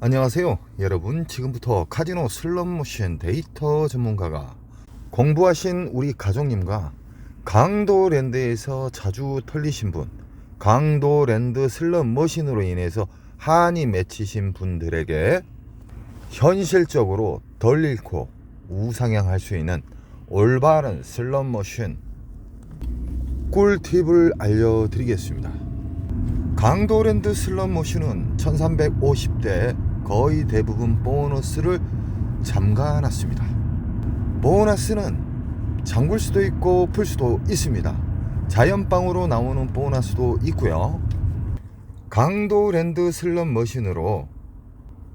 안녕하세요 여러분. 지금부터 카지노 슬롯머신 데이터 전문가가 공부하신 우리 가족님과 강도랜드에서 자주 털리신 분, 강도랜드 슬롯머신으로 인해서 한이 맺히신 분들에게 현실적으로 덜 잃고 우상향할 수 있는 올바른 슬롯머신 꿀팁을 알려드리겠습니다. 강도랜드 슬롯머신은 1350대 거의 대부분 보너스를 잠가놨습니다. 보너스는 잠글 수도 있고 풀 수도 있습니다. 자연빵으로 나오는 보너스도 있고요. 강도랜드 슬롯머신으로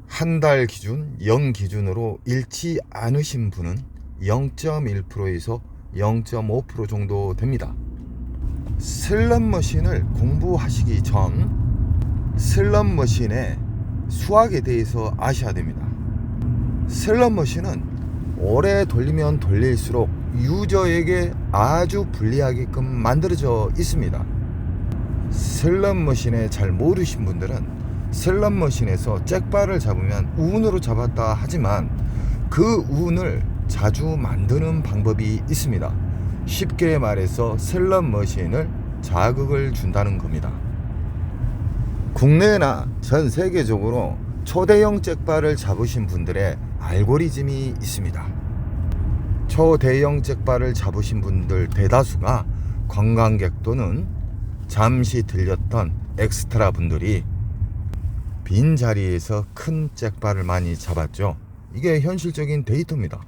한 달 기준 0 기준으로 잃지 않으신 분은 0.1%에서 0.5% 정도 됩니다. 슬롯머신을 공부하시기 전 슬롯머신의 수학에 대해서 아셔야 됩니다. 슬롯머신은 오래 돌리면 돌릴수록 유저에게 아주 불리하게끔 만들어져 있습니다. 슬롯머신에 잘 모르신 분들은 슬롯머신에서 잭바를 잡으면 운으로 잡았다 하지만 그 운을 자주 만드는 방법이 있습니다. 쉽게 말해서 슬롯머신을 자극을 준다는 겁니다. 국내나 전 세계적으로 초대형 잭바를 잡으신 분들의 알고리즘이 있습니다. 초대형 잭바를 잡으신 분들 대다수가 관광객 또는 잠시 들렸던 엑스트라 분들이 빈자리에서 큰 잭바를 많이 잡았죠. 이게 현실적인 데이터입니다.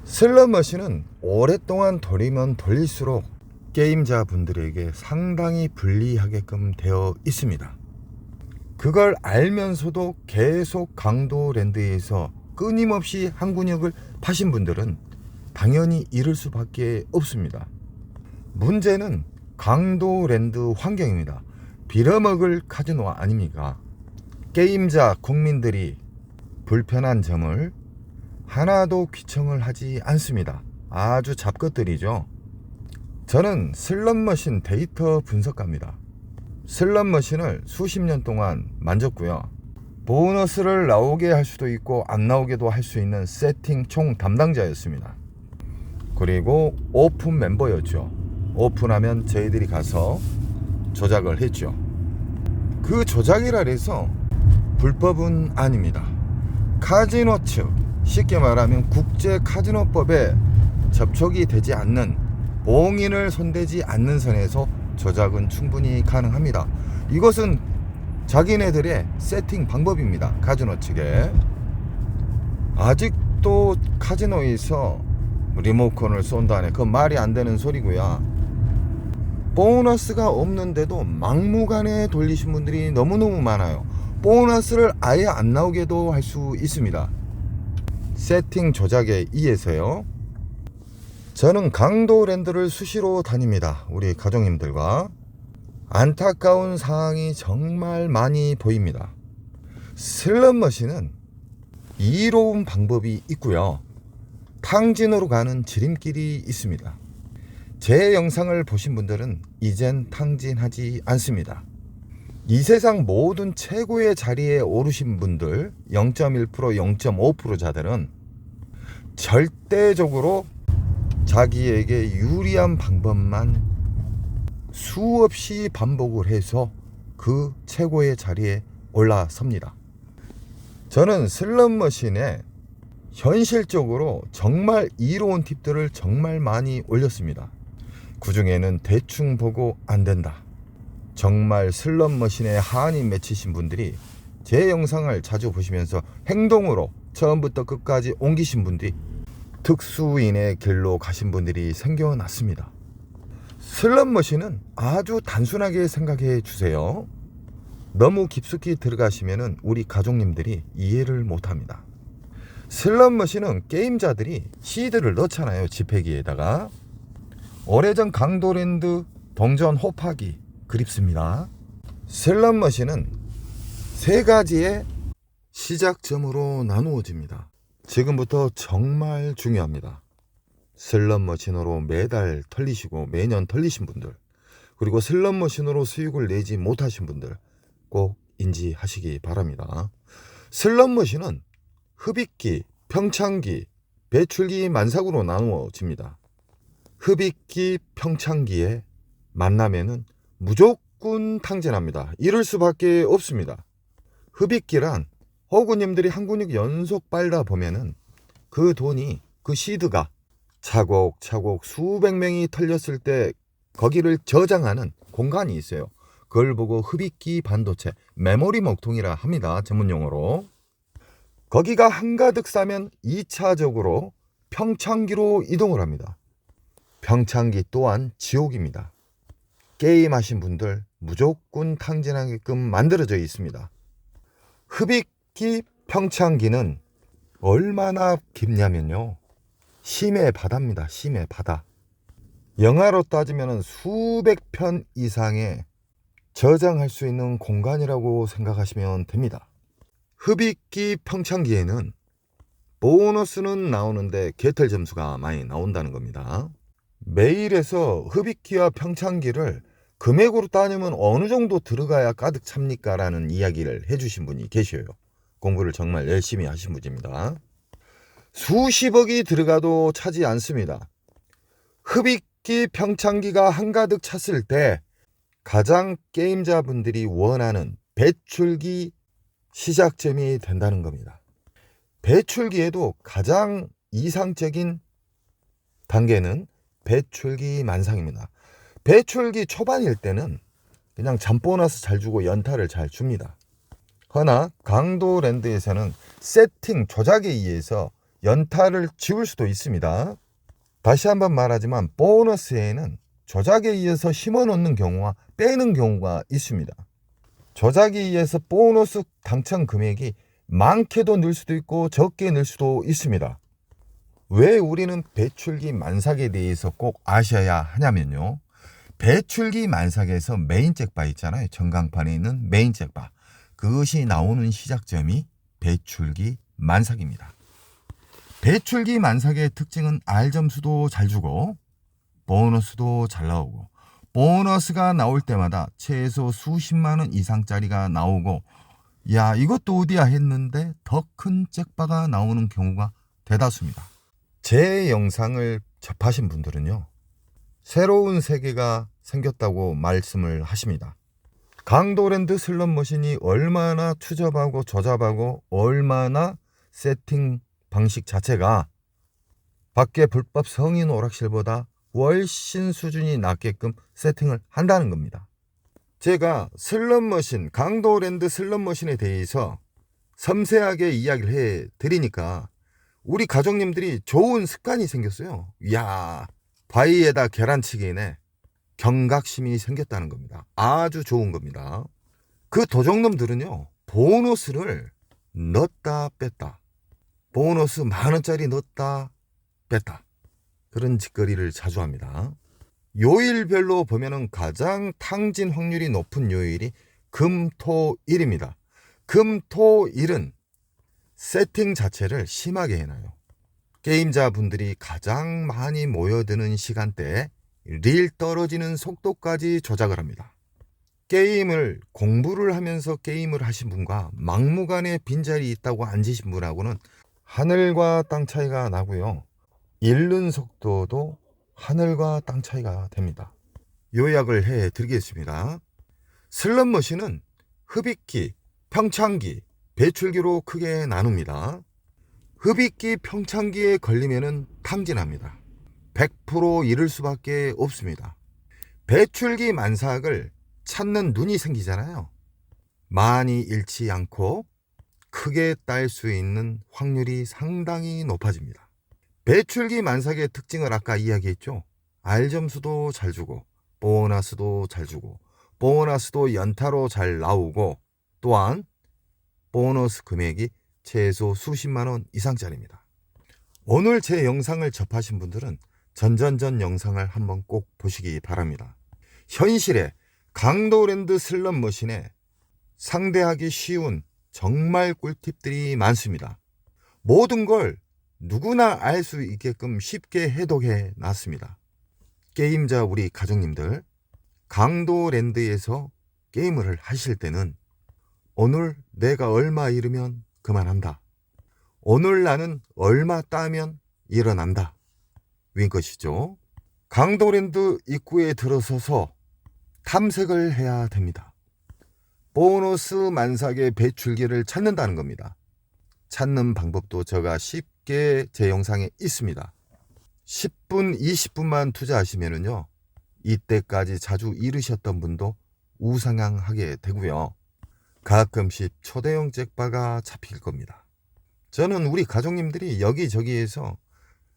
슬롯머신은 오랫동안 돌리면 돌릴수록 게임자 분들에게 상당히 불리하게끔 되어 있습니다. 그걸 알면서도 계속 강도랜드에서 끊임없이 한 군역을 파신 분들은 당연히 잃을 수밖에 없습니다. 문제는 강도랜드 환경입니다. 빌어먹을 카지노 아닙니까? 게임자 국민들이 불편한 점을 하나도 귀청을 하지 않습니다. 아주 잡것들이죠. 저는 슬롯머신 데이터 분석가입니다. 슬롯머신을 수십 년 동안 만졌고요. 보너스를 나오게 할 수도 있고 안 나오게도 할 수 있는 세팅 총 담당자였습니다. 그리고 오픈 멤버였죠. 오픈하면 저희들이 가서 조작을 했죠. 그 조작이라 해서 불법은 아닙니다. 카지노 측, 쉽게 말하면 국제 카지노법에 접촉이 되지 않는 봉인을 손대지 않는 선에서 조작은 충분히 가능합니다. 이것은 자기네들의 세팅 방법입니다. 카지노 측에. 아직도 카지노에서 리모컨을 쏜다네. 그건 말이 안 되는 소리고요. 보너스가 없는데도 막무가내 돌리신 분들이 너무너무 많아요. 보너스를 아예 안 나오게도 할 수 있습니다. 세팅 조작에 의해서요. 저는 강도랜드를 수시로 다닙니다. 우리 가족님들과. 안타까운 상황이 정말 많이 보입니다. 슬롯머신은 이로운 방법이 있고요. 탕진으로 가는 지름길이 있습니다. 제 영상을 보신 분들은 이젠 탕진하지 않습니다. 이 세상 모든 최고의 자리에 오르신 분들 0.1%, 0.5% 자들은 절대적으로 자기에게 유리한 방법만 수없이 반복을 해서 그 최고의 자리에 올라섭니다. 저는 슬롯머신에 현실적으로 정말 이로운 팁들을 정말 많이 올렸습니다. 그 중에는 대충 보고 안 된다. 정말 슬롯머신에 한이 맺히신 분들이 제 영상을 자주 보시면서 행동으로 처음부터 끝까지 옮기신 분들이 특수인의 길로 가신 분들이 생겨났습니다. 슬롯머신은 아주 단순하게 생각해 주세요. 너무 깊숙이 들어가시면 우리 가족님들이 이해를 못합니다. 슬롯머신은 게임자들이 시드를 넣잖아요. 지폐기에다가. 오래전 강도랜드 동전 호파기 그립습니다. 슬롯머신은 세 가지의 시작점으로 나누어집니다. 지금부터 정말 중요합니다. 슬롯머신으로 매달 털리시고 매년 털리신 분들, 그리고 슬롯머신으로 수익을 내지 못하신 분들 꼭 인지하시기 바랍니다. 슬롯머신은 흡입기, 평창기, 배출기 만삭으로 나누어집니다. 흡입기, 평창기의 만남에는 무조건 탕진합니다. 이럴 수밖에 없습니다. 흡입기란 호구님들이 한 근육 연속 빨다 보면은 그 돈이, 그 시드가 차곡차곡 수백 명이 털렸을 때 거기를 저장하는 공간이 있어요. 그걸 보고 흡입기 반도체, 메모리 먹통이라 합니다. 전문용어로. 거기가 한가득 싸면 2차적으로 평창기로 이동을 합니다. 평창기 또한 지옥입니다. 게임하신 분들 무조건 탕진하게끔 만들어져 있습니다. 흡입기 평창기는 얼마나 깊냐면요, 심해 바다입니다. 심해 바다. 영하로 따지면 수백 편 이상의 저장할 수 있는 공간이라고 생각하시면 됩니다. 흡입기 평창기에는 보너스는 나오는데 개털 점수가 많이 나온다는 겁니다. 메일에서 흡입기와 평창기를 금액으로 따지면 어느 정도 들어가야 가득 찹니까? 라는 이야기를 해주신 분이 계셔요. 공부를 정말 열심히 하신 분입니다. 수십억이 들어가도 차지 않습니다. 흡입기 평창기가 한가득 찼을 때 가장 게임자분들이 원하는 배출기 시작점이 된다는 겁니다. 배출기에도 가장 이상적인 단계는 배출기 만삭입니다. 배출기 초반일 때는 그냥 잠보너스 잘 주고 연타를 잘 줍니다. 허나 강도랜드에서는 세팅 조작에 의해서 연타를 지울 수도 있습니다. 다시 한번 말하지만 보너스에는 조작에 의해서 심어놓는 경우와 빼는 경우가 있습니다. 조작에 의해서 보너스 당첨 금액이 많게도 늘 수도 있고 적게 늘 수도 있습니다. 왜 우리는 배출기 만삭에 대해서 꼭 아셔야 하냐면요, 배출기 만삭에서 메인 잭바 있잖아요. 전광판에 있는 메인 잭바, 그것이 나오는 시작점이 배출기 만삭입니다. 배출기 만삭의 특징은 R점수도 잘 주고 보너스도 잘 나오고, 보너스가 나올 때마다 최소 수십만원 이상짜리가 나오고, 야 이것도 어디야 했는데 더 큰 잭바가 나오는 경우가 대다수입니다. 제 영상을 접하신 분들은요, 새로운 세계가 생겼다고 말씀을 하십니다. 강도랜드 슬롯머신이 얼마나 추접하고 조잡하고 얼마나 세팅 방식 자체가 밖에 불법 성인 오락실보다 훨씬 수준이 낮게끔 세팅을 한다는 겁니다. 제가 슬롯머신, 강도랜드 슬롯머신에 대해서 섬세하게 이야기를 해 드리니까 우리 가족님들이 좋은 습관이 생겼어요. 이야, 바위에다 계란치기네. 경각심이 생겼다는 겁니다. 아주 좋은 겁니다. 그 도적놈들은요, 보너스를 넣었다 뺐다, 보너스 만원짜리 넣었다 뺐다, 그런 짓거리를 자주 합니다. 요일별로 보면은 가장 탕진 확률이 높은 요일이 금, 토, 일입니다. 금, 토, 일은 세팅 자체를 심하게 해놔요. 게임자분들이 가장 많이 모여드는 시간대에 릴 떨어지는 속도까지 조작을 합니다. 게임을 공부를 하면서 게임을 하신 분과 막무가내 빈자리 있다고 앉으신 분하고는 하늘과 땅 차이가 나고요, 읽는 속도도 하늘과 땅 차이가 됩니다. 요약을 해 드리겠습니다. 슬롯머신은 흡입기, 평창기, 배출기로 크게 나눕니다. 흡입기, 평창기에 걸리면은 탕진합니다. 100% 잃을 수밖에 없습니다. 배출기 만삭을 찾는 눈이 생기잖아요. 많이 잃지 않고 크게 딸 수 있는 확률이 상당히 높아집니다. 배출기 만삭의 특징을 아까 이야기했죠. R점수도 잘 주고 보너스도 잘 주고 보너스도 연타로 잘 나오고, 또한 보너스 금액이 최소 수십만원 이상짜리입니다. 오늘 제 영상을 접하신 분들은 전전전 영상을 한번 꼭 보시기 바랍니다. 현실에 강도랜드 슬롯머신에 상대하기 쉬운 정말 꿀팁들이 많습니다. 모든 걸 누구나 알 수 있게끔 쉽게 해독해 놨습니다. 게임자 우리 가족님들, 강도랜드에서 게임을 하실 때는 오늘 내가 얼마 잃으면 그만한다. 오늘 나는 얼마 따면 일어난다. 윈 것이죠. 강도랜드 입구에 들어서서 탐색을 해야 됩니다. 보너스 만삭의 배출기를 찾는다는 겁니다. 찾는 방법도 제가 쉽게 제 영상에 있습니다. 10분, 20분만 투자하시면은요, 이때까지 자주 잃으셨던 분도 우상향하게 되고요. 가끔씩 초대형 잭바가 잡힐 겁니다. 저는 우리 가족님들이 여기저기에서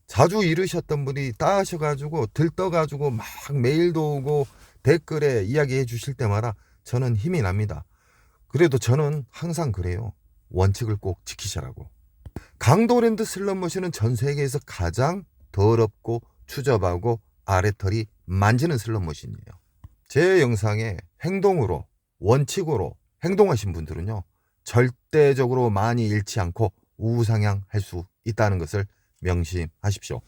자주 잃으셨던 분이 따셔가지고 들떠가지고 막 메일도 오고 댓글에 이야기해 주실 때마다 저는 힘이 납니다. 그래도 저는 항상 그래요. 원칙을 꼭 지키시라고. 강도랜드 슬롯머신은 전 세계에서 가장 더럽고 추접하고 아래털이 만지는 슬롯머신이에요. 제 영상에 행동으로 원칙으로 행동하신 분들은요, 절대적으로 많이 잃지 않고 우상향할 수 있다는 것을 명심하십시오.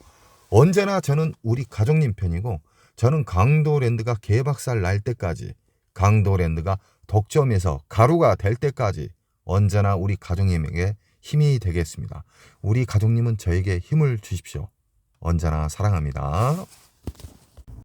언제나 저는 우리 가족님 편이고, 저는 강도랜드가 개박살 날 때까지, 강도랜드가 독점에서 가루가 될 때까지 언제나 우리 가족님에게 힘이 되겠습니다. 우리 가족님은 저에게 힘을 주십시오. 언제나 사랑합니다.